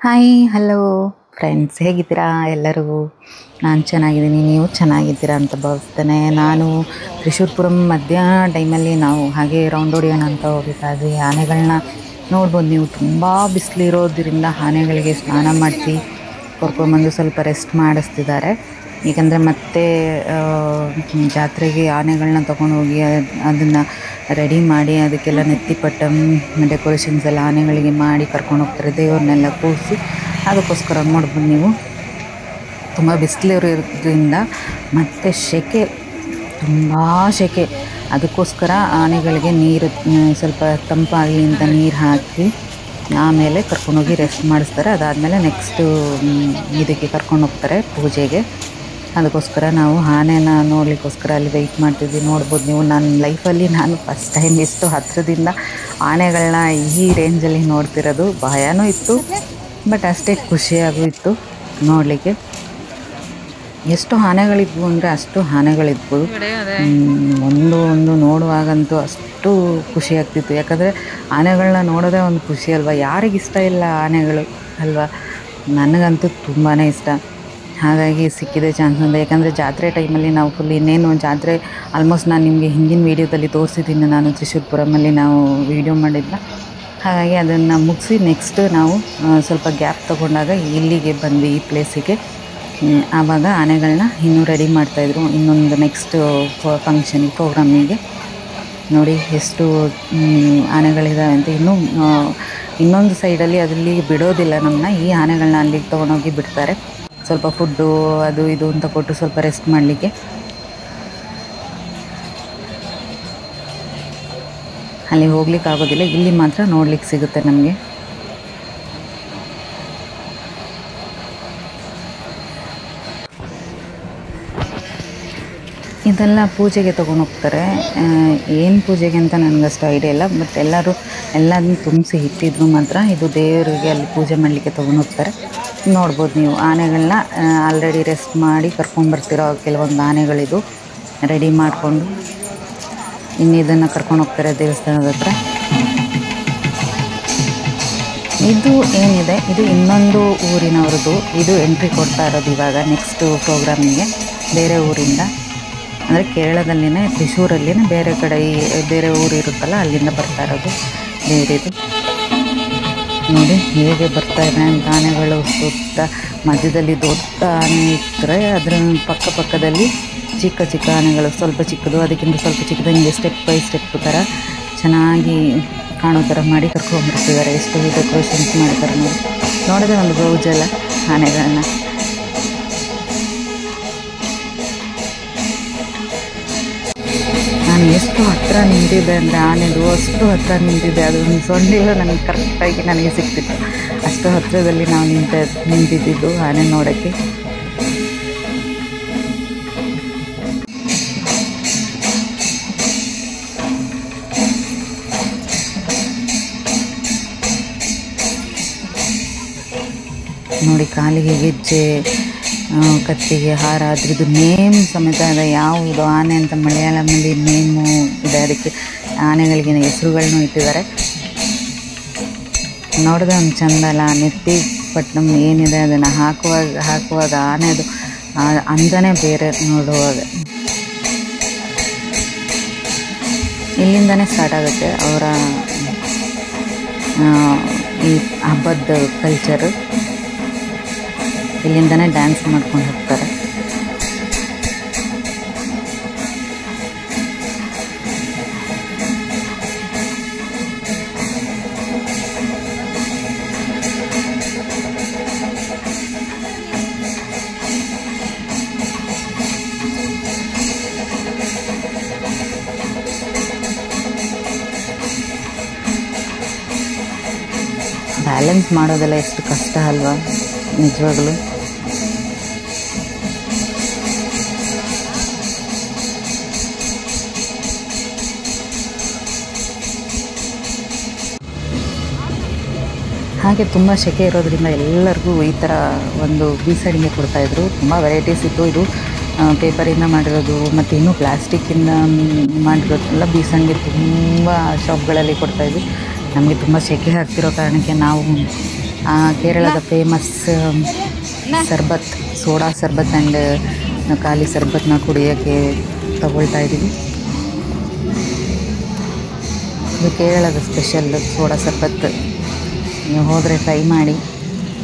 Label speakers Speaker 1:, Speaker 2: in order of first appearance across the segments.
Speaker 1: Hi hello friends, ಹೇಗಿದ್ದೀರಾ ಎಲ್ಲರೂ? ನಾನು ಚೆನ್ನಾಗಿದ್ದೀನಿ, ನೀವು ಚೆನ್ನಾಗಿದ್ದೀರಾ ಅಂತ ಭಾವಿಸ್ತೇನೆ. ನಾನು ತ್ರಿಶೂರ್ಪುರಂ ಮಧ್ಯ ಟೈಮಲ್ಲಿ ನಾವು ಹಾಗೆ ರೌಂಡ್ ಹೊಡಿಯೋಣ ಅಂತ ಹೋಗ್ತಾ ಇದ್ವಿ. ಆನೆಗಳನ್ನ ನೋಡ್ಬೋದು ನೀವು. ತುಂಬ ಬಿಸಿಲಿರೋದ್ರಿಂದ ಆನೆಗಳಿಗೆ ಸ್ನಾನ ಮಾಡಿಸಿ ಕರ್ಕೊಂಬಂದು ಸ್ವಲ್ಪ ರೆಸ್ಟ್ ಮಾಡಿಸ್ತಿದ್ದಾರೆ. ಏಕೆಂದರೆ ಮತ್ತೆ ಜಾತ್ರೆಗೆ ಆನೆಗಳನ್ನ ತೊಗೊಂಡೋಗಿ ಅದನ್ನು ರೆಡಿ ಮಾಡಿ ಅದಕ್ಕೆಲ್ಲ ನೆತ್ತಿಪಟ್ಟ ಡೆಕೋರೇಷನ್ಸ್ ಎಲ್ಲ ಆನೆಗಳಿಗೆ ಮಾಡಿ ಕರ್ಕೊಂಡು ಹೋಗ್ತಾರೆ. ದೇವ್ರನ್ನೆಲ್ಲ ಕೂರಿಸಿ ಅದಕ್ಕೋಸ್ಕರ ನೋಡ್ಬೋದು ನೀವು. ತುಂಬ ಬಿಸಿಲಿರೋದ್ರಿಂದ ಮತ್ತು ತುಂಬ ಸೆಕೆ. ಅದಕ್ಕೋಸ್ಕರ ಆನೆಗಳಿಗೆ ನೀರು ಸ್ವಲ್ಪ ತಂಪಾಗಲಿ ಅಂತ ನೀರು ಹಾಕಿ ಆಮೇಲೆ ಕರ್ಕೊಂಡೋಗಿ ರೆಸ್ಟ್ ಮಾಡಿಸ್ತಾರೆ. ಅದಾದಮೇಲೆ ನೆಕ್ಸ್ಟು ಇದಕ್ಕೆ ಕರ್ಕೊಂಡು ಹೋಗ್ತಾರೆ ಪೂಜೆಗೆ. ಅದಕ್ಕೋಸ್ಕರ ನಾವು ಆನೆನ ನೋಡಲಿಕ್ಕೋಸ್ಕರ ಅಲ್ಲಿ ವೆಯ್ಟ್ ಮಾಡ್ತಿದ್ವಿ. ನೋಡ್ಬೋದು ನೀವು, ನನ್ನ ಲೈಫಲ್ಲಿ ನಾನು ಫಸ್ಟ್ ಟೈಮ್ ಎಷ್ಟು ಹತ್ತಿರದಿಂದ ಆನೆಗಳನ್ನ ಈ ರೇಂಜಲ್ಲಿ ನೋಡ್ತಿರೋದು. ಭಯನೂ ಇತ್ತು, ಬಟ್ ಅಷ್ಟೇ ಖುಷಿಯಾಗೂ ಇತ್ತು ನೋಡಲಿಕ್ಕೆ. ಎಷ್ಟು ಆನೆಗಳಿದ್ವು ಅಂದರೆ ಅಷ್ಟು ಆನೆಗಳಿದ್ವು. ಒಂದು ನೋಡುವಾಗಂತೂ ಅಷ್ಟು ಖುಷಿ ಆಗ್ತಿತ್ತು. ಯಾಕಂದರೆ ಆನೆಗಳನ್ನ ನೋಡೋದೇ ಒಂದು ಖುಷಿ ಅಲ್ವಾ? ಯಾರಿಗಿಷ್ಟ ಇಲ್ಲ ಆನೆಗಳು ಅಲ್ವಾ? ನನಗಂತೂ ತುಂಬಾ ಇಷ್ಟ. ಹಾಗಾಗಿ ಸಿಕ್ಕಿದೆ ಚಾನ್ಸ್ ಅಂತ. ಯಾಕಂದರೆ ಜಾತ್ರೆ ಟೈಮಲ್ಲಿ ನಾವು ಫುಲ್ ಇನ್ನೇನು ಜಾತ್ರೆ ಆಲ್ಮೋಸ್ಟ್ ನಾನು ನಿಮಗೆ ಹಿಂದಿನ ವೀಡಿಯೋದಲ್ಲಿ ತೋರಿಸಿದ್ದೀನಿ. ನಾನು ತ್ರಿಶೂರ್ಪುರಮಲ್ಲಿ ನಾವು ವೀಡಿಯೋ ಮಾಡಿದ್ದೆ. ಹಾಗಾಗಿ ಅದನ್ನು ಮುಗಿಸಿ ನೆಕ್ಸ್ಟ್ ನಾವು ಸ್ವಲ್ಪ ಗ್ಯಾಪ್ ತೊಗೊಂಡಾಗ ಇಲ್ಲಿಗೆ ಬಂದ್ವಿ, ಈ ಪ್ಲೇಸಿಗೆ. ಆವಾಗ ಆನೆಗಳನ್ನ ಇನ್ನೂ ರೆಡಿ ಮಾಡ್ತಾಯಿದ್ರು ಇನ್ನೊಂದು ನೆಕ್ಸ್ಟ್ ಫಂಕ್ಷನಿಗೆ, ಪ್ರೋಗ್ರಾಮಿಗೆ. ನೋಡಿ ಎಷ್ಟು ಆನೆಗಳಿದ್ದಾವೆ ಅಂತ. ಇನ್ನೊಂದು ಸೈಡಲ್ಲಿ ಅಲ್ಲಿಗೆ ಬಿಡೋದಿಲ್ಲ ನಮ್ಮನ್ನ. ಈ ಆನೆಗಳನ್ನ ಅಲ್ಲಿಗೆ ತೊಗೊಂಡೋಗಿ ಬಿಡ್ತಾರೆ. ಸ್ವಲ್ಪ ಫುಡ್ಡು ಅದು ಇದು ಅಂತ ಕೊಟ್ಟು ಸ್ವಲ್ಪ ರೆಸ್ಟ್ ಮಾಡಲಿಕ್ಕೆ. ಅಲ್ಲಿ ಹೋಗ್ಲಿಕ್ಕೆ ಆಗೋದಿಲ್ಲ, ಇಲ್ಲಿ ಮಾತ್ರ ನೋಡ್ಲಿಕ್ಕೆ ಸಿಗುತ್ತೆ ನಮಗೆ. ಇದೆಲ್ಲ ಪೂಜೆಗೆ ತೊಗೊಂಡೋಗ್ತಾರೆ. ಏನು ಪೂಜೆಗೆ ಅಂತ ನನಗಷ್ಟು ಐಡಿಯಾ ಇಲ್ಲ, ಬಟ್ ಎಲ್ಲದನ್ನು ತುಂಬಿಸಿ ಇಟ್ಟಿದ್ರು ಮಾತ್ರ ಇದು ದೇವರಿಗೆ ಅಲ್ಲಿ ಪೂಜೆ ಮಾಡಲಿಕ್ಕೆ ತೊಗೊಂಡೋಗ್ತಾರೆ. ನೋಡ್ಬೋದು ನೀವು ಆನೆಗಳನ್ನ ಆಲ್ರೆಡಿ ರೆಸ್ಟ್ ಮಾಡಿ ಕರ್ಕೊಂಬರ್ತಿರೋ ಕೆಲವೊಂದು ಆನೆಗಳಿದು ರೆಡಿ ಮಾಡಿಕೊಂಡು ಇನ್ನು ಇದನ್ನು ಕರ್ಕೊಂಡು ಹೋಗ್ತಾರೆ ದೇವಸ್ಥಾನದ ಹತ್ರ. ಇದು ಏನಿದೆ, ಇದು ಇನ್ನೊಂದು ಊರಿನವ್ರದ್ದು. ಇದು ಎಂಟ್ರಿ ಕೊಡ್ತಾ ಇರೋದು ಇವಾಗ ನೆಕ್ಸ್ಟ್ ಪ್ರೋಗ್ರಾಮಿಗೆ. ಬೇರೆ ಊರಿಂದ ಅಂದರೆ ಕೇರಳದಲ್ಲಿನೇ, ತ್ರಿಶೂರಲ್ಲಿನೇ ಬೇರೆ ಊರು ಇರುತ್ತಲ್ಲ, ಅಲ್ಲಿಂದ ಬರ್ತಾ ಇರೋದು ದೇವರಿದು. ನೋಡಿ ಹೇಗೆ ಬರ್ತಾಯಿದೆ ಅಂತ ಆನೆಗಳು. ಸುತ್ತ ಮಧ್ಯದಲ್ಲಿ ದೊಡ್ಡ ಆನೆ ಇಟ್ಟರೆ ಅದರ ಪಕ್ಕದಲ್ಲಿ ಚಿಕ್ಕ ಚಿಕ್ಕ ಆನೆಗಳು, ಸ್ವಲ್ಪ ಚಿಕ್ಕದು, ಅದಕ್ಕಿಂತ ಸ್ವಲ್ಪ ಚಿಕ್ಕದು, ಹಿಂಗೆ ಸ್ಟೆಪ್ ಬೈ ಸ್ಟೆಪ್ ಥರ ಚೆನ್ನಾಗಿ ಕಾಣೋ ಥರ ಮಾಡಿ ಕರ್ಕೊಂಡ್ಬರ್ತಿದ್ದಾರೆ. ಎಷ್ಟು ಡೆಕೋರೇಷನ್ಸ್ ಮಾಡ್ತಾರೆ ನೋಡಿ. ನೋಡಿದ್ರೆ ಒಂದು ಗೌಜಲ್ಲ ಆನೆಗಳನ್ನ. ನಾನು ಎಷ್ಟು ಹತ್ತಿರ ನಿಂತಿದ್ದೆ ಅಂದರೆ ಆನೆದು ಅಷ್ಟು ಹತ್ತಿರ ನಿಂತಿದ್ದೆ. ಅದೊಂದು ಸೊಂಡಿಲು ನನಗೆ ಕರೆಕ್ಟಾಗಿ ನನಗೆ ಸಿಕ್ತಿತ್ತು. ಅಷ್ಟು ಹತ್ತಿರದಲ್ಲಿ ನಾವು ನಿಂತಿದ್ದು ಆನೆ ನೋಡೋಕ್ಕೆ. ನೋಡಿ ಕಾಲಿಗೆ ಗೆಜ್ಜೆ, ಕತ್ತಿಗೆ ಹಾರ, ಅದ್ರದ್ದು ನೇಮ್ ಸಮೇತ ಇದೆ. ಯಾವುದು ಆನೆ ಅಂತ ಮಲಯಾಳಮಲ್ಲಿ ನೇಮು ಇದೆ. ಅದಕ್ಕೆ ಆನೆಗಳಿಗೆ ಹೆಸರುಗಳನ್ನೂ ಇಟ್ಟಿದ್ದಾರೆ. ನೋಡಿದ್ರೆ ಒಂದು ಚಂದ ಅಲ್ಲ. ನೆತ್ತಿ ಪಟ್ಟಣಂ ಏನಿದೆ ಅದನ್ನು ಹಾಕುವಾಗ ಆನೆದು ಅಂದನೇ ಬೇರೆ ನೋಡುವಾಗ. ಇಲ್ಲಿಂದನೇ ಸ್ಟಾರ್ಟ್ ಆಗುತ್ತೆ ಅವರ ಈ ಹಬ್ಬದ ಕಲ್ಚರು. ಇಲ್ಲಿಂದನೇ ಡ್ಯಾನ್ಸ್ ಮಾಡ್ಕೊಂಡು ಹೋಗ್ತಾರೆ. ಬ್ಯಾಲೆನ್ಸ್ ಮಾಡೋದೆಲ್ಲ ಎಷ್ಟು ಕಷ್ಟ ಅಲ್ವಾ ನಿಜವಾಗ್ಲೂ. ಹಾಗೆ ತುಂಬ ಸೆಕೆ ಇರೋದ್ರಿಂದ ಎಲ್ಲರಿಗೂ ಈ ಥರ ಒಂದು ಬೀಸಣಿಗೆ ಕೊಡ್ತಾಯಿದ್ರು. ತುಂಬ ವೆರೈಟೀಸ್ ಇತ್ತು. ಇದು ಪೇಪರಿಂದ ಮಾಡಿರೋದು ಮತ್ತು ಇನ್ನೂ ಪ್ಲಾಸ್ಟಿಕ್ಕಿಂದ ಮಾಡಿರೋದೆಲ್ಲ ಬೀಸಣಿಗೆ ತುಂಬ ಶಾಪ್ಗಳಲ್ಲಿ ಕೊಡ್ತಾಯಿದ್ವಿ. ನಮಗೆ ತುಂಬ ಸೆಕೆ ಆಗ್ತಿರೋ ಕಾರಣಕ್ಕೆ ನಾವು ಕೇರಳದ famous sharbat, soda sharbat and ಖಾಲಿ ಸರ್ಬತ್ನ ಕುಡಿಯೋಕ್ಕೆ ತಗೊಳ್ತಾ ಇದ್ದೀವಿ. ಇದು ಕೇರಳದ ಸ್ಪೆಷಲ್ ಸೋಡಾ ಸರ್ಬತ್. ನೀವು ಹೋದರೆ ಟ್ರೈ ಮಾಡಿ,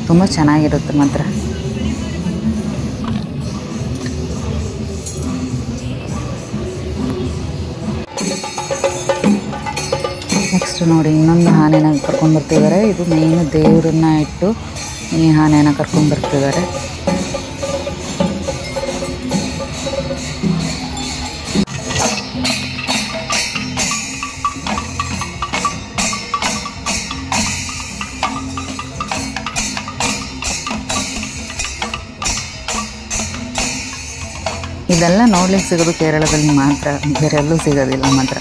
Speaker 1: ತುಂಬ ಚೆನ್ನಾಗಿರುತ್ತೆ ಮಾತ್ರ. ನೆಕ್ಸ್ಟ್ ನೋಡಿ, ಇನ್ನೊಂದು ಆನೆನ ಕರ್ಕೊಂಡ್ಬರ್ತಿದ್ದಾರೆ. ಇದು ಮೇಯ್ನು ದೇವರನ್ನ ಇಟ್ಟು ಈ ಆನೆನ ಕರ್ಕೊಂಡ್ಬರ್ತಿದ್ದಾರೆ. ಇದೆಲ್ಲ ನೋಡ್ಲಿಕ್ಕೆ ಸಿಗೋದು ಕೇರಳದಲ್ಲಿ ಮಾತ್ರ, ಬೇರೆಲ್ಲೂ ಸಿಗೋದಿಲ್ಲ ಮಾತ್ರ.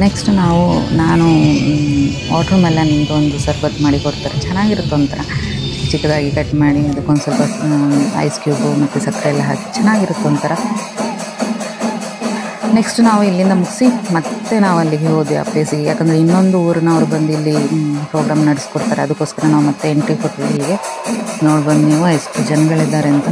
Speaker 1: ನೆಕ್ಸ್ಟ್ ನಾನು ವಾಟ್ರ್ ಮೆಲನ್ನಿಂದ ಒಂದು ಸರ್ಬತ್ ಮಾಡಿ ಕೊಡ್ತಾರೆ. ಚೆನ್ನಾಗಿರುತ್ತೆ, ಒಂಥರ ಚಿಕ್ಕದಾಗಿ ಕಟ್ ಮಾಡಿ ಅದಕ್ಕೊಂದು ಸ್ವಲ್ಪ ಐಸ್ ಕ್ಯೂಬು ಮತ್ತು ಸಕ್ಕರೆ ಎಲ್ಲ ಹಾಕಿ ಚೆನ್ನಾಗಿರುತ್ತೆ ಒಂಥರ. ನೆಕ್ಸ್ಟ್ ನಾವು ಇಲ್ಲಿಂದ ಮುಗಿಸಿ ಮತ್ತೆ ನಾವು ಅಲ್ಲಿಗೆ ಹೋದ್ವಿ ಆ ಪ್ಲೇಸಿಗೆ. ಯಾಕಂದರೆ ಇನ್ನೊಂದು ಊರಿನವ್ರು ಬಂದು ಇಲ್ಲಿ ಪ್ರೋಗ್ರಾಮ್ ನಡೆಸ್ಕೊಡ್ತಾರೆ, ಅದಕ್ಕೋಸ್ಕರ ನಾವು ಮತ್ತೆ ಎಂಟ್ರಿ ಕೊಟ್ವಿ ಇಲ್ಲಿಗೆ. ನೋಡ್ಬಂದು ನೀವು ಎಷ್ಟು ಜನಗಳಿದ್ದಾರೆ ಅಂತ.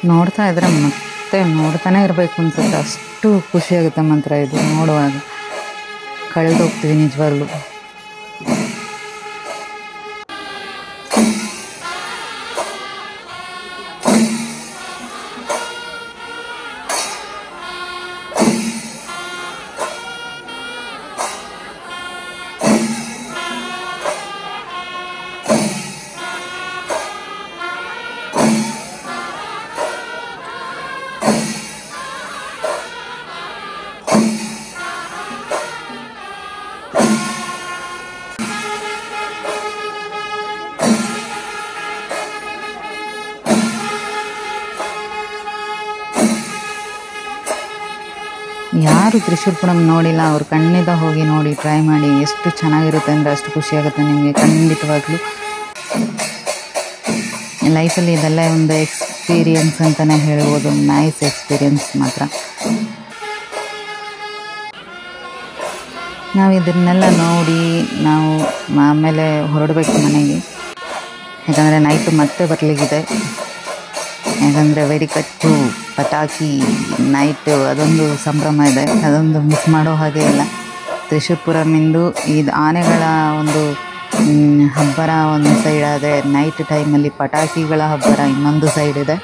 Speaker 1: ನೋಡ್ತಾ ಇದ್ರೆ ಮತ್ತೆ ನೋಡ್ತಾನೆ ಇರಬೇಕು ಅನ್ಸುತ್ತೆ, ಅಷ್ಟು ಖುಷಿಯಾಗುತ್ತೆ ಮಾತ್ರ ಇದು ನೋಡುವಾಗ. ಕಳೆದೋಗ್ತೀವಿ ನಿಜವಾಗ್ಲೂ. ಯಾರು ತ್ರಿಶೂರ್ಪುರಂ ನೋಡಿಲ್ಲ ಅವ್ರು ಖಂಡಿತ ಹೋಗಿ ನೋಡಿ, ಟ್ರೈ ಮಾಡಿ. ಎಷ್ಟು ಚೆನ್ನಾಗಿರುತ್ತೆ ಅಂದರೆ ಅಷ್ಟು ಖುಷಿಯಾಗುತ್ತೆ ನಿಮಗೆ ಖಂಡಿತವಾಗ್ಲೂ. ಲೈಫಲ್ಲಿ ಇದೆಲ್ಲ ಒಂದು ಎಕ್ಸ್ಪೀರಿಯನ್ಸ್ ಅಂತಲೇ ಹೇಳ್ಬೋದು, ನೈಸ್ ಎಕ್ಸ್ಪೀರಿಯನ್ಸ್ ಮಾತ್ರ. ನಾವು ಇದನ್ನೆಲ್ಲ ನೋಡಿ ನಾವು ಆಮೇಲೆ ಹೊರಡಬೇಕು ಮನೆಗೆ. ಯಾಕಂದರೆ ನೈಟು ಮತ್ತೆ ಬರಲಿಕ್ಕಿದೆ. ಯಾಕಂದರೆ ವೆಡಿಕಟ್ಟು, ಪಟಾಕಿ, ನೈಟು ಅದೊಂದು ಸಂಭ್ರಮ ಇದೆ, ಅದೊಂದು ಮಿಸ್ ಮಾಡೋ ಹಾಗೆ ಇಲ್ಲ. ತ್ರಿಶೂರ್ಪುರಮಿಂದು ಇದು ಆನೆಗಳ ಒಂದು ಹಬ್ಬರ ಒಂದು ಸೈಡ್ ಇದೆ, ನೈಟ್ ಟೈಮಲ್ಲಿ ಪಟಾಕಿಗಳ ಹಬ್ಬರ ಇನ್ನೊಂದು ಸೈಡ್ ಇದೆ.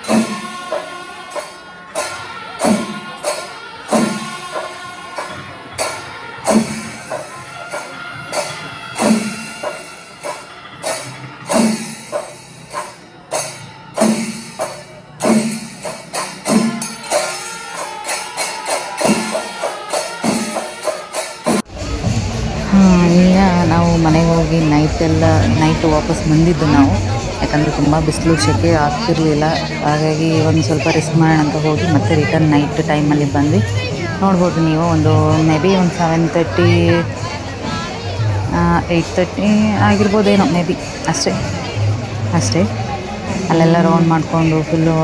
Speaker 1: ಈಗ ನಾವು ಮನೆಗೆ ಹೋಗಿ ನೈಟು ವಾಪಸ್ ಬಂದಿದ್ದು ನಾವು. ಯಾಕಂದರೆ ತುಂಬ ಬಿಸಿಲು, ಸೆಕೆ ಆಗ್ತಿರಲಿಲ್ಲ. ಹಾಗಾಗಿ ಒಂದು ಸ್ವಲ್ಪ ರೆಸ್ಟ್ ಮಾಡೋಣ ಅಂತ ಹೋಗಿ ಮತ್ತೆ ರಿಟರ್ನ್ ನೈಟ್ ಟೈಮಲ್ಲಿ ಬಂದು ನೋಡ್ಬೋದು ನೀವು. ಒಂದು ಮೇ ಬಿ ಒಂದು 7:30 8:30 ಆಗಿರ್ಬೋದೇನೋ ಮೇ ಬಿ, ಅಷ್ಟೇ. ಅಲ್ಲೆಲ್ಲ ರೌಂಡ್ ಮಾಡಿಕೊಂಡು ಫುಲ್ಲು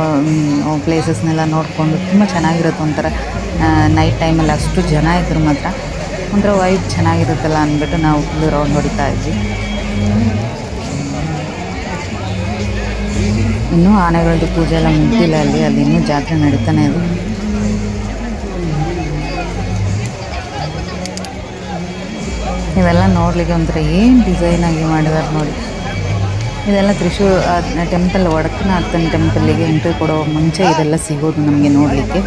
Speaker 1: ಪ್ಲೇಸಸ್ನೆಲ್ಲ ನೋಡಿಕೊಂಡು ತುಂಬ ಚೆನ್ನಾಗಿರುತ್ತೆ ಒಂಥರ. ನೈಟ್ ಟೈಮಲ್ಲಿ ಅಷ್ಟು ಜನ ಇದ್ದರು ಮಾತ್ರ. ಒಂಥರ ವೈಬ್ ಚೆನ್ನಾಗಿರುತ್ತಲ್ಲ ಅಂದ್ಬಿಟ್ಟು ನಾವು ಫುಲ್ಲು ರೌಂಡ್ ಹೊಡಿತಾ ಇದ್ವಿ. ಇನ್ನೂ ಆನೆಗಳದ್ದು ಪೂಜೆ ಎಲ್ಲ ಮುಗ್ದಿಲ್ಲ, ಅಲ್ಲಿ ಇನ್ನೂ ಜಾತ್ರೆ ನಡೀತಾನೆ ಇದೆ. ಇವೆಲ್ಲ ನೋಡಲಿಕ್ಕೆ ಒಂಥರ ಏನು ಡಿಸೈನಾಗಿ ಮಾಡಿದ್ದಾರೆ ನೋಡಿ. ಇದೆಲ್ಲ ತ್ರಿಶೂರ್ ಟೆಂಪಲ್, ವಡಕನಾಥನ ಟೆಂಪಲ್ಲಿಗೆ ಎಂಟ್ರಿ ಕೊಡೋ ಮುಂಚೆ ಇದೆಲ್ಲ ಸಿಗೋದು ನಮಗೆ ನೋಡಲಿಕ್ಕೆ.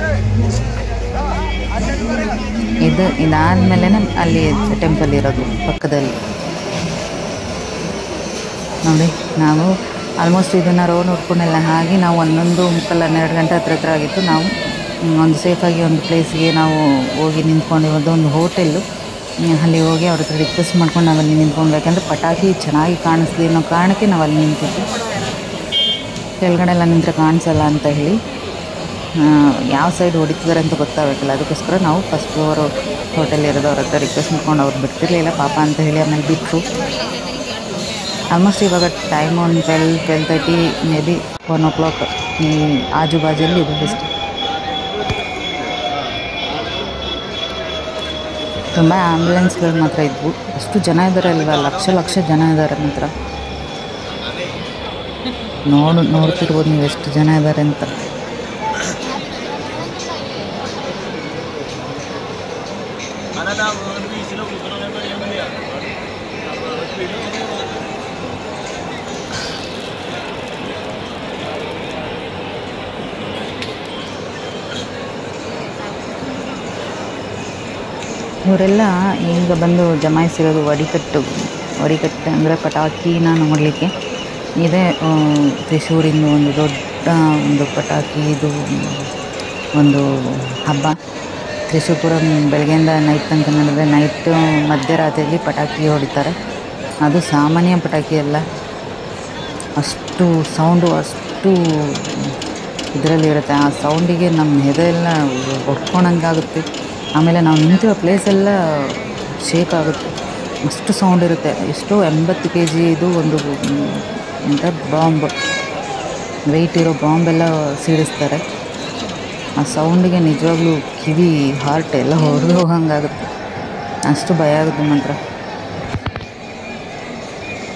Speaker 1: ಇದಾದಮೇಲೆ ಅಲ್ಲಿ ಟೆಂಪಲ್ ಇರೋದು ಪಕ್ಕದಲ್ಲಿ ನೋಡಿ. ನಾವು ಆಲ್ಮೋಸ್ಟ್ ಇದನ್ನು ರೋಡ್ ನೋಡ್ಕೊಂಡೆಲ್ಲ ಹಾಗೆ ನಾವು 11:30-12 ಗಂಟೆ ಹತ್ರ ಆಗಿತ್ತು. ನಾವು ಒಂದು ಸೇಫಾಗಿ ಒಂದು ಪ್ಲೇಸ್ಗೆ ನಾವು ಹೋಗಿ ನಿಂತ್ಕೊಂಡಿರೋದು, ಒಂದು ಹೋಟೆಲ್ಲು. ಅಲ್ಲಿ ಹೋಗಿ ಅವ್ರ ಹತ್ರ ರಿಕ್ವೆಸ್ಟ್ ಮಾಡ್ಕೊಂಡು ನಾವಲ್ಲಿ ನಿಂತ್ಕೊಳ್ಬೇಕಂದ್ರೆ ಪಟಾಕಿ ಚೆನ್ನಾಗಿ ಕಾಣಿಸ್ಲಿ ಅನ್ನೋ ಕಾರಣಕ್ಕೆ ನಾವು ಅಲ್ಲಿ ನಿಂತಿದ್ವಿ. ಕೆಳಗಡೆ ಎಲ್ಲ ನಿಂತರೆ ಕಾಣಿಸಲ್ಲ ಅಂತ ಹೇಳಿ, ಯಾವ ಸೈಡ್ ಹೊಡಿತಿದ್ದಾರೆ ಅಂತ ಗೊತ್ತಾಗಬೇಕಲ್ಲ, ಅದಕ್ಕೋಸ್ಕರ ನಾವು ಫಸ್ಟ್ ಫ್ಲೋರ್ ಹೋಟೆಲ್ ಇರೋದು ಅವ್ರ ಹತ್ರ ರಿಕ್ವೆಸ್ಟ್ ಮಾಡ್ಕೊಂಡು ಅವ್ರು ಬಿಡ್ತಿರ್ಲಿಲ್ಲ ಪಾಪ ಅಂತ ಹೇಳಿ ಆಮೇಲೆ ಬಿಟ್ಟರು. ಆಲ್ಮೋಸ್ಟ್ ಇವಾಗ ಟೈಮ್ ಒಂದು 12-12:30 ಮೇ ಬಿ 1 o'clock ಈ ಆಜು ಬಾಜಲ್ಲಿ ಇದೆ ಅಷ್ಟೇ. ತುಂಬ ಆ್ಯಂಬುಲೆನ್ಸ್ಗಳು ಮಾತ್ರ ಇದ್ವು. ಅಷ್ಟು ಜನ ಇದ್ದಾರೆ ಅಲ್ವಾ, ಲಕ್ಷ ಜನ ಇದ್ದಾರೆ ಮಾತ್ರ. ನೋಡ್ತಿರ್ಬೋದು ನೀವು ಎಷ್ಟು ಜನ ಇದ್ದಾರೆ ಅಂತ. ಇವರೆಲ್ಲ ಈಗ ಬಂದು ಜಮಾಯಿಸಿರೋದು ವಡಿಕಟ್ಟು ಅಂದರೆ ಪಟಾಕಿನ ನೋಡಲಿಕ್ಕೆ. ಇದೇ ತ್ರಿಶೂರಿಂದ ಒಂದು ದೊಡ್ಡ ಒಂದು ಪಟಾಕಿ ಇದು ಒಂದು ಹಬ್ಬ. ತ್ರಿಶೂರ್ಪುರಂ ಬೆಳಗ್ಗೆಯಿಂದ ನೈಟ್ ತನಕ ನಡೆದರೆ ನೈಟ್ ಮಧ್ಯರಾತ್ರಿಯಲ್ಲಿ ಪಟಾಕಿ ಹೊಡಿತಾರೆ. ಅದು ಸಾಮಾನ್ಯ ಪಟಾಕಿ ಅಲ್ಲ, ಅಷ್ಟು ಸೌಂಡು ಅಷ್ಟು ಇದರಲ್ಲಿರುತ್ತೆ. ಆ ಸೌಂಡಿಗೆ ನಮ್ಮ ಎದೆಲ್ಲ ಹೊಡ್ಕೊಳಂಗಾಗುತ್ತೆ. ಆಮೇಲೆ ನಾವು ನಿಂತಿರೋ ಪ್ಲೇಸೆಲ್ಲ ಶೇಕ್ ಆಗುತ್ತೆ, ಅಷ್ಟು ಸೌಂಡ್ ಇರುತ್ತೆ. ಎಷ್ಟೋ 80 kg ಇದು ಒಂದು ಎಂಥ ಬಾಂಬ್, ವೆಯ್ಟ್ ಇರೋ ಬಾಂಬೆಲ್ಲ ಸಿಡಿಸ್ತಾರೆ. ಆ ಸೌಂಡಿಗೆ ನಿಜವಾಗ್ಲೂ ಕಿವಿ ಹಾರ್ಟ್ ಎಲ್ಲ ಹೊರದು ಹೋಗಂಗಾಗುತ್ತೆ, ಅಷ್ಟು ಭಯ ಆಗುತ್ತೆ ಮಾತ್ರ.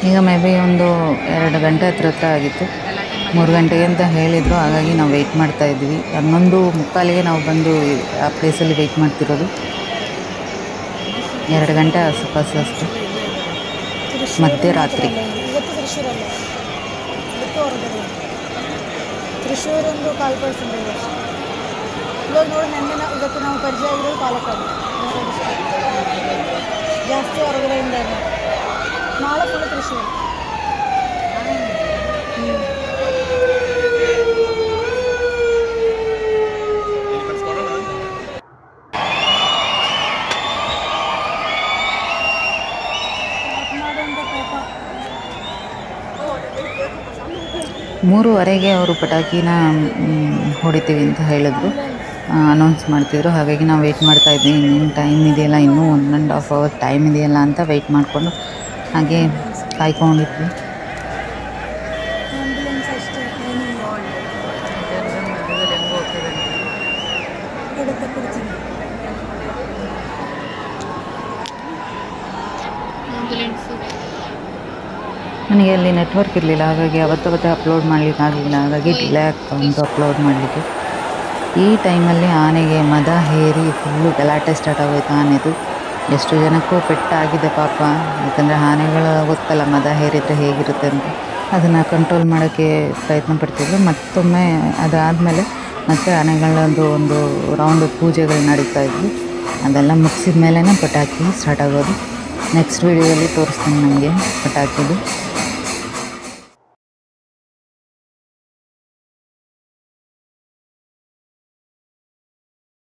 Speaker 1: ಈಗ ಮೇ ಬಿ ಒಂದು 2 ಗಂಟೆ ಹತ್ರ ಆಗಿತ್ತು. 3 ಗಂಟೆಗೆ ಅಂತ ಹೇಳಿದರು, ಹಾಗಾಗಿ ನಾವು ವೆಯ್ಟ್ ಮಾಡ್ತಾಯಿದ್ವಿ. 11:45ಗೆ ನಾವು ಬಂದು ಆ ಪ್ಲೇಸಲ್ಲಿ ವೆಯ್ಟ್ ಮಾಡ್ತಿರೋದು. 2 ಗಂಟೆ ಆಸುಪಾಸು ಅಷ್ಟು, ಮಧ್ಯರಾತ್ರಿ.
Speaker 2: ತ್ರಿಶೂರೊಂದು 1/4% ಇವಾಗ ನೋಡಿ. ಇವತ್ತು ನಾವು ಪರಿಚಯ ಆಗಿರೋದು ಪಾಲಕ್ಕಾಡು ಜಾಸ್ತಿ ಹೊರಗಡೆಯಿಂದ. ನಾಳೆ ಫುಲ್ ತ್ರಿಶೂರು.
Speaker 1: ಮೂರುವರೆಗೆ ಅವರು ಪಟಾಕಿನ ಹೊಡಿತೀವಿ ಅಂತ ಹೇಳಿದ್ರು, ಅನೌನ್ಸ್ ಮಾಡ್ತಿದ್ರು. ಹಾಗಾಗಿ ನಾವು ವೆಯ್ಟ್ ಮಾಡ್ತಾಯಿದ್ವಿ. ಇನ್ನೇನು ಟೈಮ್ ಇದೆಯಲ್ಲ, ಇನ್ನೂ 1.5 hour ಟೈಮ್ ಇದೆಯಲ್ಲ ಅಂತ ವೆಯ್ಟ್ ಮಾಡಿಕೊಂಡು ಹಾಗೆ ಕಾಯ್ಕೊಂಡಿದ್ವಿ. ನನಗೆ ಅಲ್ಲಿ ನೆಟ್ವರ್ಕ್ ಇರಲಿಲ್ಲ, ಹಾಗಾಗಿ ಅವತ್ತವತ್ತೇ ಅಪ್ಲೋಡ್ ಮಾಡಲಿಕ್ಕೆ ಆಗಲಿಲ್ಲ. ಹಾಗಾಗಿ ಡಿಲೇ ಆಗ್ತಾ ಉಂಟು ಅಪ್ಲೋಡ್ ಮಾಡಲಿಕ್ಕೆ. ಈ ಟೈಮಲ್ಲಿ ಆನೆಗೆ ಮದ ಹೇರಿ ಫುಲ್ಲು ಗಲಾಟೆ ಸ್ಟಾರ್ಟ್ ಆಗೋಯ್ತು ಆನೆದು. ಎಷ್ಟು ಜನಕ್ಕೂ ಪೆಟ್ಟಾಗಿದೆ ಪಾಪ. ಯಾಕಂದರೆ ಆನೆಗಳು ಗೊತ್ತಲ್ಲ ಮದ ಹೇರಿದರೆ ಹೇಗಿರುತ್ತೆ ಅಂತ. ಅದನ್ನು ಕಂಟ್ರೋಲ್ ಮಾಡೋಕ್ಕೆ ಪ್ರಯತ್ನ ಪಡ್ತಿದ್ರು. ಮತ್ತೊಮ್ಮೆ ಅದಾದಮೇಲೆ ಮತ್ತೆ ಆನೆಗಳದ್ದು ಒಂದು ರೌಂಡ್ ಪೂಜೆಗಳು ನಡೀತಾ ಇದ್ವು. ಅದೆಲ್ಲ ಮುಗಿಸಿದ ಮೇಲೇ ಪಟಾಕಿ ಸ್ಟಾರ್ಟ್ ಆಗೋದು. ನೆಕ್ಸ್ಟ್ ವೀಡಿಯೋದಲ್ಲಿ ತೋರಿಸ್ತೀನಿ ನಮಗೆ ಪಟಾಕಿದು.